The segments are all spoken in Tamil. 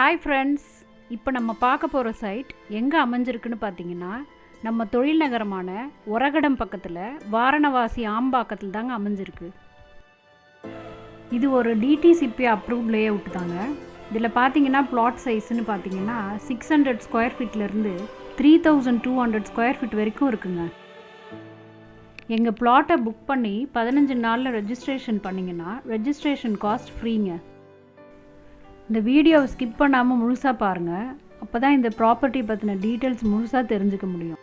ஹாய் ஃப்ரெண்ட்ஸ், இப்போ நம்ம பார்க்க போகிற சைட் எங்கே அமைஞ்சிருக்குன்னு பார்த்தீங்கன்னா, நம்ம தொழில் நகரமான ஒரகடம் பக்கத்தில் வாரணவாசி ஆம்பாக்கத்தில் தாங்க அமைஞ்சிருக்கு. இது ஒரு டிடிசிபி அப்ரூவ்ட் லே அவுட் தாங்க. இதில் பார்த்தீங்கன்னா பிளாட் சைஸ்ன்னு பார்த்தீங்கன்னா 600 ஸ்கொயர் ஃபீட்லேருந்து 3200 ஸ்கொயர் ஃபீட் வரைக்கும் இருக்குங்க. எங்கள் பிளாட்டை புக் பண்ணி 15 நாளில் ரெஜிஸ்ட்ரேஷன் பண்ணிங்கன்னா ரெஜிஸ்ட்ரேஷன் காஸ்ட் ஃப்ரீங்க. இந்த வீடியோவை ஸ்கிப் பண்ணாமல் முழுசாக பாருங்கள். அப்போ தான் இந்த ப்ராப்பர்ட்டி பற்றின டீட்டெயில்ஸ் முழுசாக தெரிஞ்சுக்க முடியும்.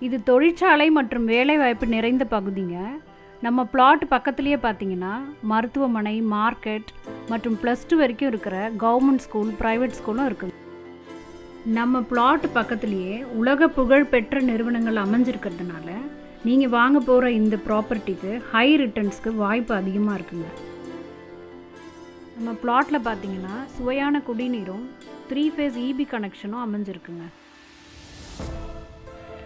இது தொழிற்சாலை மற்றும் வேலைவாய்ப்பு நிறைந்த பகுதிங்க. நம்ம பிளாட் பக்கத்துலேயே பார்த்தீங்கன்னா மருத்துவமனை, மார்க்கெட் மற்றும் +2 வரைக்கும் இருக்கிற கவர்மெண்ட் ஸ்கூல், ப்ரைவேட் ஸ்கூலும் இருக்குது. நம்ம பிளாட் பக்கத்துலேயே உலக புகழ் பெற்ற நிறுவனங்கள் அமைஞ்சிருக்கிறதுனால நீங்கள் வாங்க போகிற இந்த ப்ராப்பர்ட்டிக்கு ஹை ரிட்டர்ன்ஸ்க்கு வாய்ப்பு அதிகமாக இருக்குங்க. நம்ம பிளாட்டில் பார்த்தீங்கன்னா சுவையான குடிநீரும் 3 ஃபேஸ் EB கனெக்ஷனும் அமைஞ்சிருக்குங்க.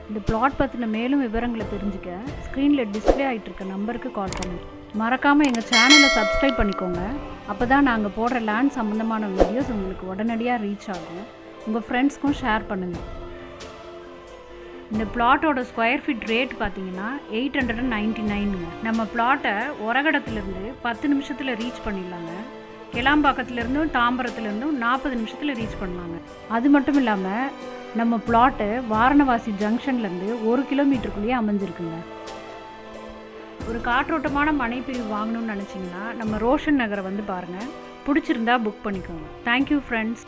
இந்த பிளாட் பற்றின மேலும் விவரங்களை தெரிஞ்சுக்க ஸ்க்ரீனில் டிஸ்பிளே ஆகிட்டு இருக்க நம்பருக்கு கால் பண்ணுங்க. மறக்காமல் எங்கள் சேனலை சப்ஸ்கிரைப் பண்ணிக்கோங்க. அப்போ தான் நாங்கள் போடுற லேண்ட் சம்மந்தமான வீடியோஸ் உங்களுக்கு உடனடியாக ரீச் ஆகும். உங்கள் ஃப்ரெண்ட்ஸ்க்கும் ஷேர் பண்ணுங்கள். இந்த பிளாட்டோட ஸ்கொயர் ஃபீட் ரேட் பார்த்தீங்கன்னா 899ங்க. நம்ம பிளாட்டை ஒரகடத்துலேருந்து 10 நிமிஷத்தில் ரீச் பண்ணிடலாங்க. கிளாம்பாக்கத்துலேருந்தும் தாம்பரத்துலேருந்தும் 40 நிமிஷத்தில் ரீச் பண்ணலாங்க. அது மட்டும் இல்லாமல் நம்ம பிளாட்டு வாரணவாசி ஜங்ஷன்லேருந்து 1 கிலோமீட்டருக்குள்ளேயே அமைஞ்சிருக்குங்க. ஒரு காற்றோட்டமான மனைப்பிரிவு வாங்கணும்னு நினச்சிங்கன்னா நம்ம ரோஷன் நகரை வந்து பாருங்கள். பிடிச்சிருந்தா புக் பண்ணிக்கோங்க. Thank you friends.